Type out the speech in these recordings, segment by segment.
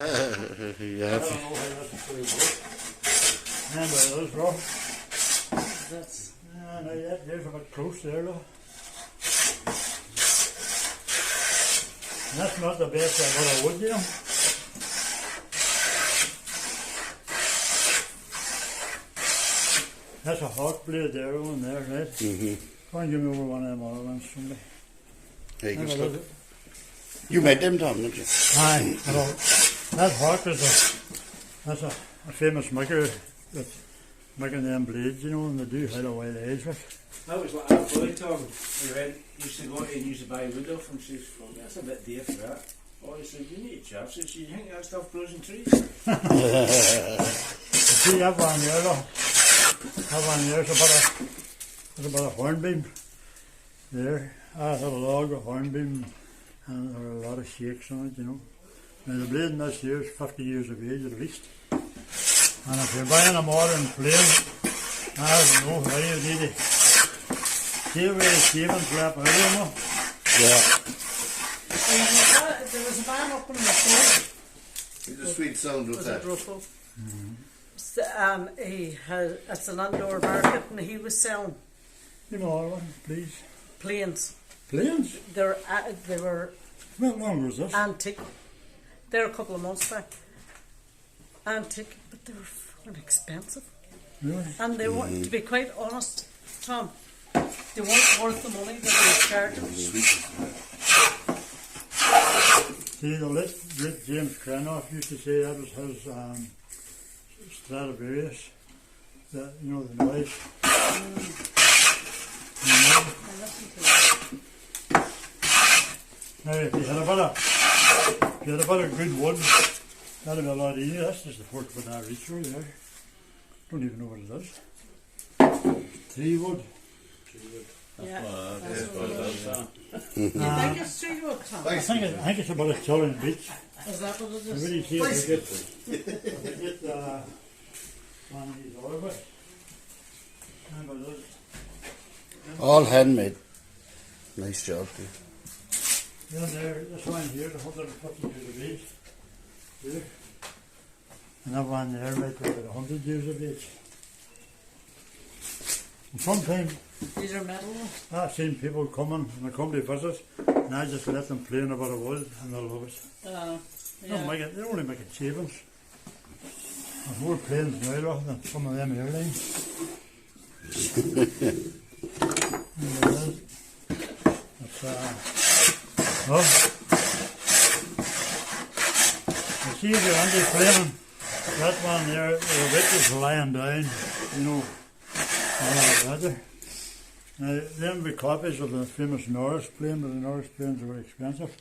You I have don't to. know how that's actually work. Remember those, Rob? That's Yeah, no, there's a bit close there, though. That's not the best I've got of wood, you know. That's a hawk blade there, one there, right? Try and give me over one of them other ones someday. Yeah, you can Have a start. look. You made them, Tom, didn't you? Aye, I know. That hawk is that's a famous maker that's making them blades, you know, and they do hide away the edge with. that was what our boy Tom we went used to go and used to buy wood off him. Says, "Well, that's a bit dear for that." Oh, he said, "You need a chap." Says, "You think that stuff grows in trees?" See that one there, though. That one there's about a hornbeam there. I have a log of hornbeam and there are a lot of shakes on it, you know. Now the blade in this here is 50 years of age at least. And if you're buying a modern blade, I don't know how you need it. See where the shaving flap out, you know. Yeah. There was a man up in the phone. It's a sweet sound of Was that. it Russell? It's an indoor market, and he was selling You know, all one, please. planes. Planes? They were How long was this? antique. They're a couple of months back. Antique, but they were fucking expensive. Really? And they weren't, to be quite honest, Tom, they weren't worth the money that they charged us. See, the late great James Cranoff used to say that was his Stradivarius. That, you know, the noise. You know? I listened to it. Now, if you had a bit of good wood, that'd be a lot easier. That's just the first one I reach through there. Don't even know what it is. Tree wood. Yeah. That's what it is. You think it's tree wood, Tom? I think it's about a Chilling Beach. Is that what it I is? really see if we get one of these other bits. Remember those? All handmade. Nice job, dude. Yeah, there, this one here, the 150 years of age. Here. And that one there, right there, about 100 years of age. And sometimes These are metal ones. I've seen people coming and they come to visit, and I just let them play in a bit of wood, and they love it. They don't Yeah. make it, they only make it shavings. There's more planes now though, than some of them airlines. Well, you see if you're anti-flaming, that one there, the bit is lying down, you know, like that. Now, them be copies of the famous Norris plane, but the Norris planes are very expensive.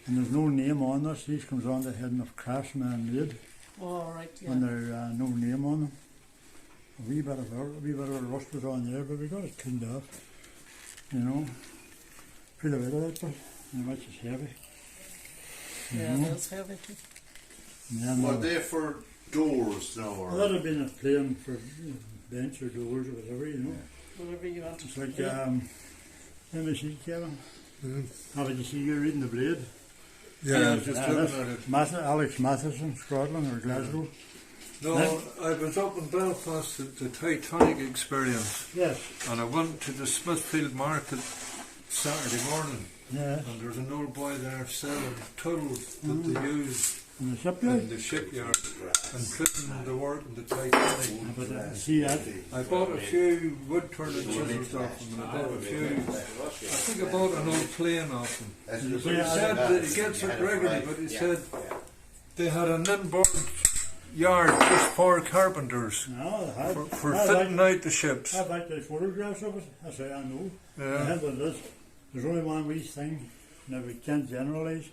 And there's no name on this. These comes on the heading of Craftsman made, All right, yeah. when there's no name on them. A wee bit of rust was on there, but we got it cleaned off. You know, feel a bit of it, but how much is heavy. Yeah, Mhm. that's heavy too. And then, What, they for doors now? well, Or? that would have been a plane for bench or doors or whatever, you know. Whatever you want. It's like, let me see, Kevin. How did you see you reading the blade? Yeah, I was just that's looking at it. Alex Matheson, Scotland or Glasgow. No, I was up in Belfast at the Titanic experience, Yes, and I went to the Smithfield Market Saturday morning, yeah. and there's an old boy there selling tools that they use In the shipyard. in the shipyard and putting the work in the Titanic. But see that? I bought a few wood turning chisels off him, and I bought a few. I think I bought an old plane off him. But he said that he gets it regularly, but he said they had an inboard yard just for carpenters No, they had. for I fitting out the ships. I've actually photographs of it. That's how I know. Yeah. But there's only one wee thing. Now we can't generalise,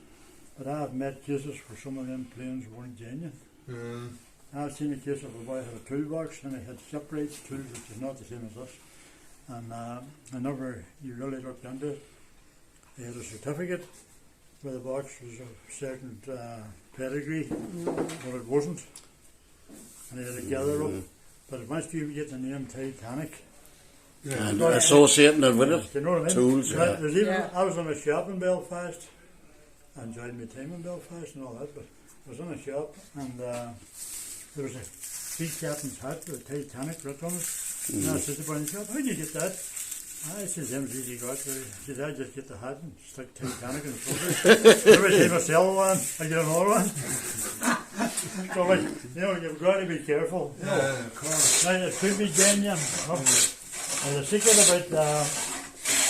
but I've met cases where some of them planes weren't genuine. Yeah. I've seen a case of a boy had a toolbox and he had shipwrights tools, which is not the same as this. And whenever you really looked into it, he had a certificate where the box was of certain pedigree, but it wasn't. And he had a gather up. But once you get the name Titanic, Yeah. And associating it with it. you know what I mean? Tools, Right, yeah. there's even, Yeah. I was in a shop in Belfast. I enjoyed my time in Belfast and all that, but was in a shop, and there was a sea captain's hat with a Titanic writ on it. And I said to the boy in the shop, how did you get that? I said, them easy got it. He said, I just get the hat and stick Titanic in the front. Every time I sell one, I get another one. So, like, you know, you've got to be careful. You know. Of course. Now, it could be genuine. And the secret about,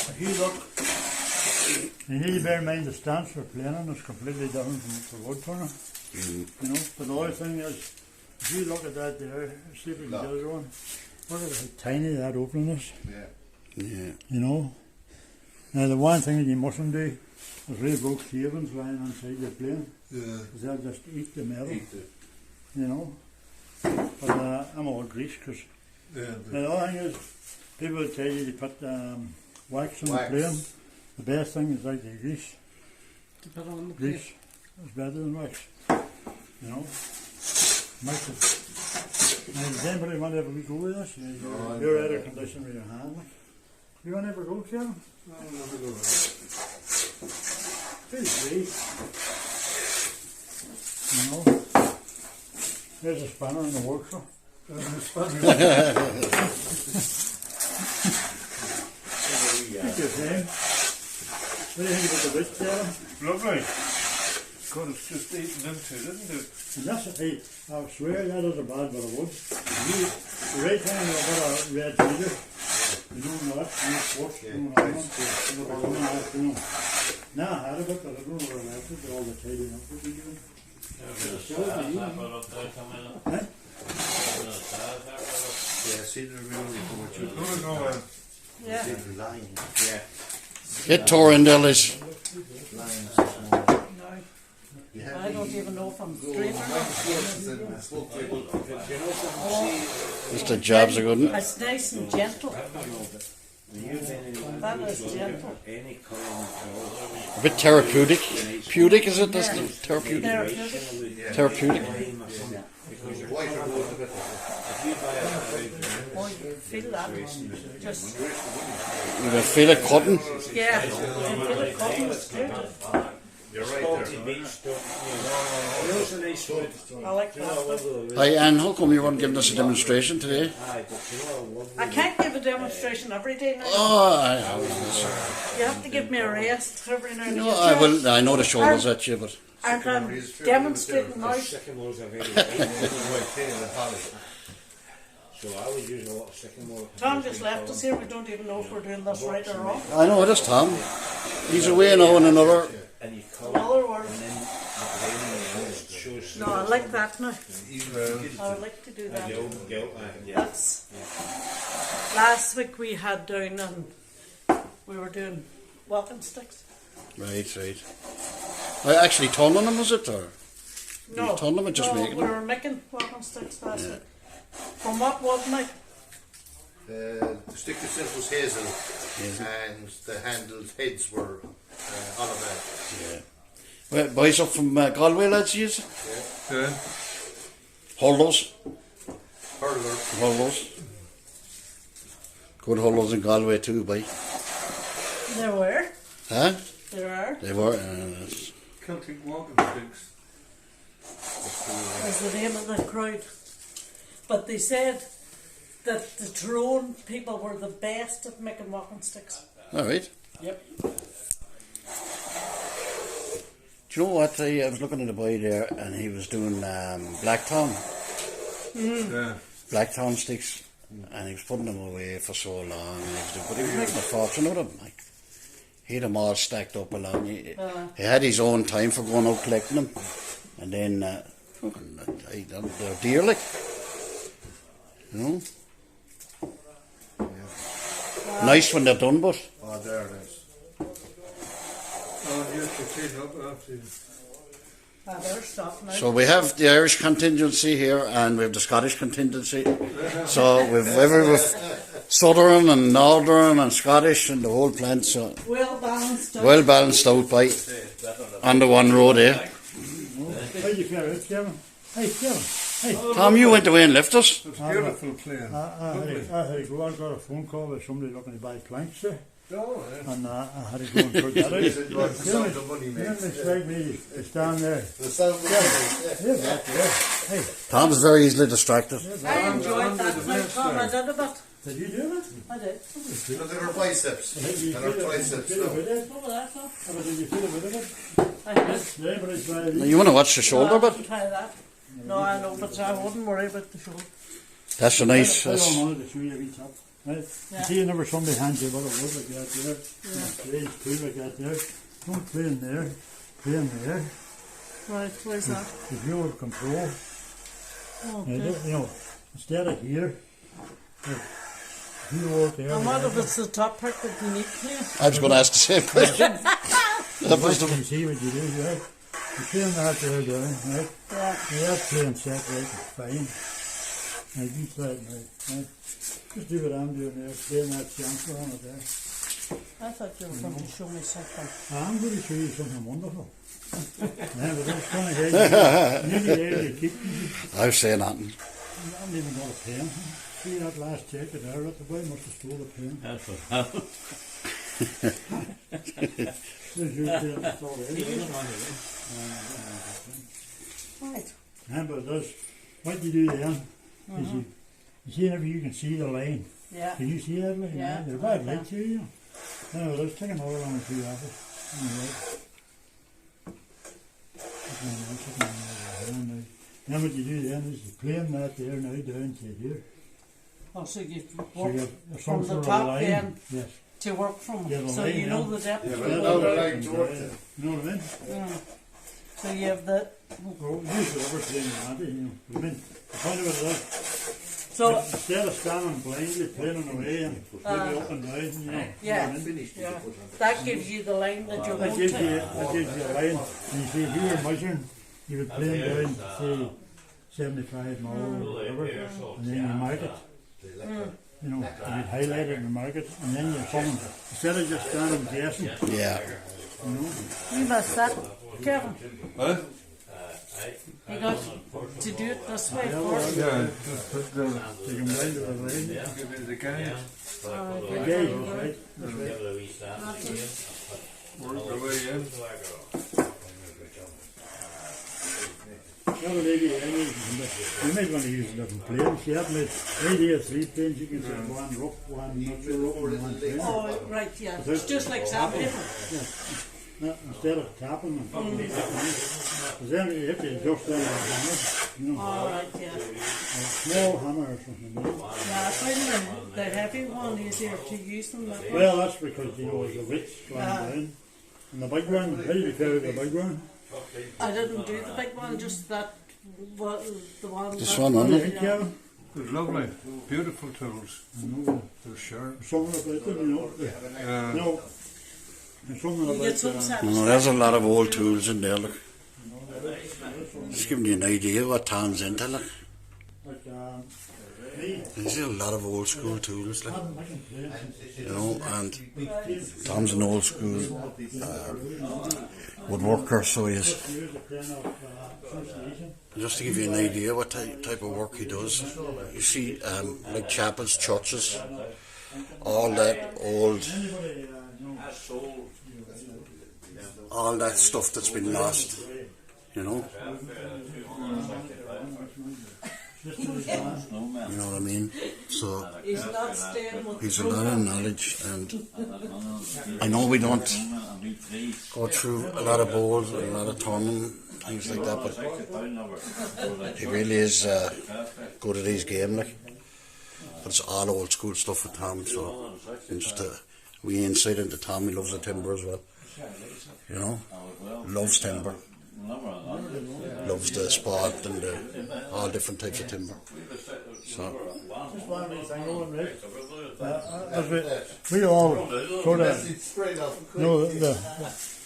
if you look, you need to bear in mind the stance for planing is completely different from the wood turner. You know, but the other thing is, if you look at that there, see if we can get it on. Look at how tiny that opening is. Yeah. You know. Now, the one thing that you mustn't do is really broke shavings lying inside your plane. Yeah. Because they'll just eat the metal. Eat it. You know. But I'm all grease because the other thing is, people will tell you to put wax on the plane. The best thing is like the grease. To put on the plate. Grease is better than wax. You know. Makes it. Now, does anybody want to ever go with us? You're out of condition with your hand. Like. You want to ever go, Kevin? I'll never go. Pretty sweet. You know. There's a spanner in the workshop. It's funny. Thank you, Sam. What do you think about the bit, Kevin? Lovely. God, it's just eaten into, didn't it? And that's hey, I swear that is a bad bit of wood. The right time you've got a red feeder, you don't know that, you force, you don't know that. Now I had a bit, but I don't know where I left it, all the tidying up would be doing. Yeah, see the removal for what you're Oh, no, Yeah. See the line. Yeah. Get Torrendale is. Lines. No, I don't even know if I'm straight or not. Just the jobs are good. It's nice and gentle. That is gentle. A bit therapeutic. Pudic, is it? That's the therapeutic. Therapeutic. Therapeutic. White or gold, a bit. Oh, you feel that. Just, You can feel it cutting. yeah. You feel it cutting is good. You're right there. I like that. Hi, Anne, how come you weren't giving us a demonstration today? I can't give a demonstration every day now. Oh, I You have to give me a rest every now and no, again. I will. I know the shoulders at you, but And I'm demonstrating now. So I would use a lot of sycamore. Tom just left us here. We don't even know if we're doing this right or wrong. I know it is Tom. He's away now in another. In other words, no, I like that now. I would like to do that. That's last week we had down and we were doing walking sticks. Right, right. I actually turning them, was it? Or No, turning them or just no, making we them? were making walking sticks last week. From what wasn't I? The stick itself was hazel, and the handled heads were olive. Yeah. Well, boys up from Galway, lads, you use? Yeah. Hollows. Hurler. Hollows. Good hollows in Galway too, boy. There were. Huh? There are. They were. Celtic walking sticks. Was the name of the crowd. But they said that the Tyrone people were the best at making walking sticks. All right. Yep. Do you know what? I was looking at a boy there, and he was doing Blacktown. Yeah. Blacktown sticks, and he was putting them away for so long. But he was making a fortune out of them. Like, he had them all stacked up along. He had his own time for going out collecting them, and then they're dear, like, you know. Nice when they're done, but Oh, there it is. Oh, you have to clean up after you. There's stuff now. so we have the Irish contingency here, and we have the Scottish contingency. So we've Southern and Northern and Scottish and the whole plant. So Well balanced out. well balanced out by on the one road there. How do you feel it, Kevin? Hey, Kevin. Hey. Tom, you went away and left us. It's beautiful playing. I had to go. I got a phone call with somebody looking to buy planks there. Oh, yeah. and I had to go and put that out. It was the sound of money, Then mate. they strike me to stand there. The sound of money, Yeah, back there. Hey, Tom's very easily distracted. I enjoyed that night, Tom. I did a bit. did you do that? I did. yeah. Look at her biceps. Did you And her feel it? triceps Did you now. feel it? What was that, Tom? Or did you feel a bit of it? I did. Yeah, but it's like You want to watch the shoulder No, I bit? didn't try that. No, I know, but I wouldn't worry about the shoulder. That's a nice. I That's, don't know the three of each up. Right? Yeah. You see, whenever somebody hands you a bottle of wood like that there, plays two like that there, don't play in there, play in there. Right, where's that? If you have control, Okay. you know, instead of here, if you walk there, And what if it's the top part that you need clean? I was going to ask the same question. That was you the, see what you do, right? You playing that there down, right? Yeah. You have playing set right, it's fine. Now you try it now, right? Just do what I'm doing there, playing that chamfer on it there. I thought you were going to show me something. I'm going to show you something wonderful. Yeah, but that's funny, hey? Nearly there you keep. I was saying nothing. I haven't even got a pen. See that last jacket there? The boy must have stole a pen. That's what happened. There's your pen. That's all there is. Right. Yeah, but that's what you do then. Is you see whenever you can see the line. Yeah. Can you see that line? Yeah, They're bad okay. lights here, you know. No, let's take another one or two off it. Then what you do then is you plane that there now down to here. Oh, so you So walk you have from some the sort of top line. then Yes. to work from. Yeah, the So line, you know yeah. the depth. Yeah, of but the now they're water. like to work then. You know what I mean? So you have the. Well, usually ever playing that, you know. I mean, the point of it is, So instead of standing blindly playing away and maybe up and down, you know. yeah, You know what I mean? yeah. That gives you the line that you're That going gives to. you a line. And you see, if you were measuring, you would plane down, say, 75 mile or whatever, and then you mark it. You know, you'd highlight it and mark it, and then you're coming. Instead of just standing guessing, Yeah. you know. You must that, Kevin. Huh? You got to do it this way first. Yeah, just put the, You can blind it away. give me the guy, The gauge, right? That's right. work the way in. Now, lady, you might want to use different planes. You have made 3 or 3 planes, you can say one rough, one not so rough, and one plain. Oh, right, yeah. It's just like sandpaper. Instead of tapping and fucking because then you have to adjust them with a hammer, you know, All right, yeah. a small hammer or something. You know. Yeah, I find the heavy one easier to use than that one. Well, that's because, you know, it's a width going down. And the big one, how do you carry the big one? I didn't do the big one, just that, the one. Just that- one on You it. think, Kevin? It's lovely, beautiful tools. I know, They're sharp. something about them, you know. No, there's something You get about some No, satisfaction. there's a lot of old tools in there. Look. Just giving you an idea what Tom's into. Look. like, me, There's a lot of old school tools. Like. I can play it. You know, and Tom's an old school woodworker, so he is. Here's a pen of association. Just to give you an idea what type of work he does, you see, like chapels, churches, all that old, Anybody, all that stuff that's been lost, you know. You know what I mean? So He's not staying with he's the a lot of program. knowledge, and I know we don't go through a lot of bowls and a lot of turning, things like that, but he really is good at his game, like. But it's all old school stuff with Tom, so and just a wee insight into Tom. He loves the timber as well, you know, loves timber, loves the spot and all different types of timber. So just one of these things, Owen, right? As we all sort of It's straight off. know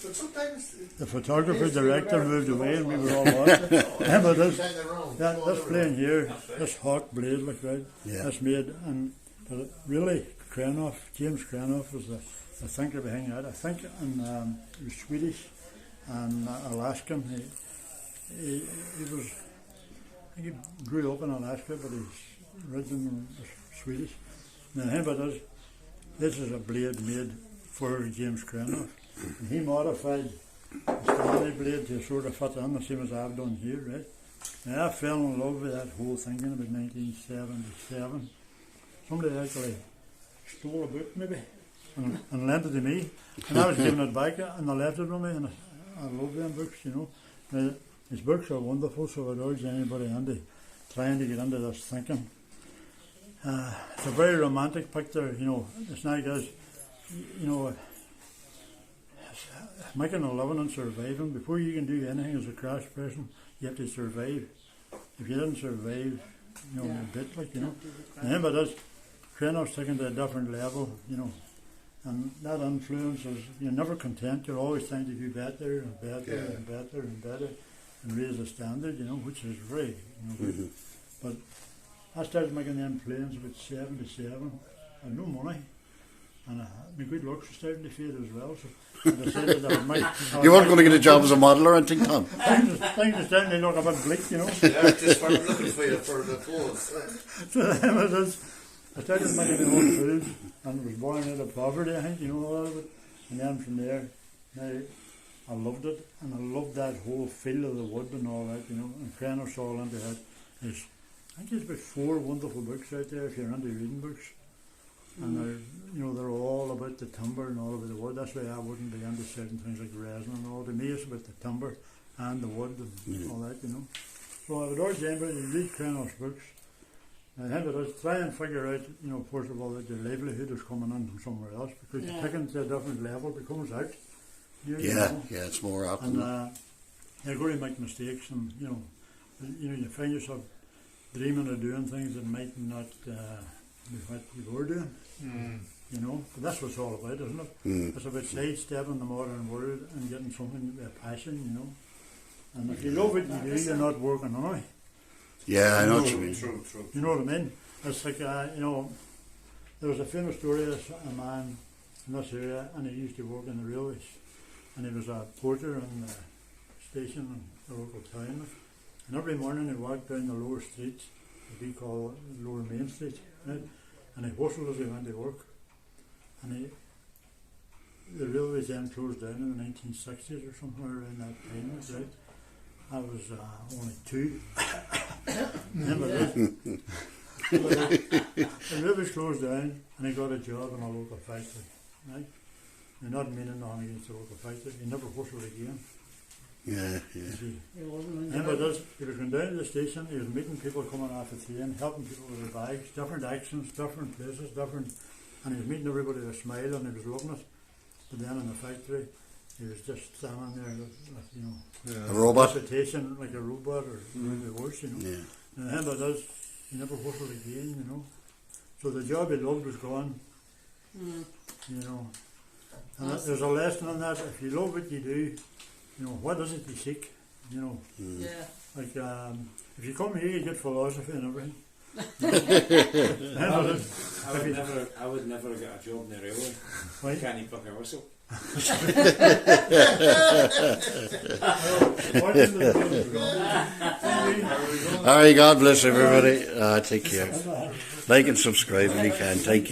But sometimes the photographer director moved away and we were all watching. Yeah, but this, hang around. this plane here, this hawk blade, like right, Yeah. that's made, and but really, Kranoff, James Kranoff was the thinker behind that. I think, and he was Swedish and Alaskan. He was, I think he grew up in Alaska, but his origin was Swedish. Now, him, but this is a blade made for James Crenoff. And he modified the Stanley blade to sort of fit in the same as I've done here, right? And I fell in love with that whole thing in about 1977. Somebody actually stole a book maybe and lent it to me. And I was giving it back and they left it with me, and I love them books, you know. Now, his books are wonderful, so I'd urge anybody into trying to get into this thinking. It's a very romantic picture, you know. It's not as, you know, making a living and surviving. Before you can do anything as a crash person, you have to survive. If you didn't survive, you know, a bit like, you know. And but that's Crenoff's taken to a different level, you know. And that influence is, you're never content, you're always trying to do better and better and better and better and raise the standard, you know, which is very, you know, good. But I started making them planes about 77. I had no money, and my good looks were starting to fade as well. So I decided I would make. You weren't going to get a job as a model or anything, Tom? Things are starting to look a bit bleak, you know. Yeah, just weren't looking for you for the clothes. So then I started making my own foods, and was born out of poverty, I think, you know, a lot of it. And then from there, now I loved it, and I loved that whole feel of the wood and all that, you know. And Crenoff's all into that. I think there's about 4 wonderful books out there if you're into reading books. And they're all about the timber and all about the wood. That's why I wouldn't be into certain things like resin and all. To me, it's about the timber and the wood and all that, you know. So I would urge anybody to read Crenoff's books. And try and figure out, you know, first of all, that your livelihood is coming in from somewhere else, because you're taking to a different level, it comes out. You know? It's more up. And you're going to make mistakes, and you know, you find yourself dreaming of doing things that might not be what you were doing. You know, but that's what it's all about, isn't it? It's about sidestepping the modern world and getting something with a passion, you know. And if you love what you do, you're not working on it. Yeah, I know what you mean. True. You know what I mean? It's like, you know, there was a famous story of a man in this area, and he used to work in the railways, and he was a porter in the station in the local town. And every morning he walked down the lower streets, what we call Lower Main Street, right? And he whistled as he went to work. And the railways then closed down in the 1960s or somewhere around that time, right? I was only 2. The railways closed down, and he got a job in a local factory, right? You're not meaning nothing against the local factory. He never whistled again. Yeah. He was going down to the station, he was meeting people coming off the train, helping people with their bags, different accents, different places, and he was meeting everybody with a smile, and he was loving it. But then in the factory, he was just standing there with you know, a robot, hesitation, like a robot, or maybe worse, you know. Yeah. And then he never whistled again, you know. So the job he loved was gone, you know. And there's a lesson in that. If you love what you do, you know, what is it you seek? You know, like if you come here, you get philosophy and everything. I would never get a job in the railway. Why? Can't you fucking whistle? Alright, God bless everybody. Take care. Like and subscribe if you can. Thank you.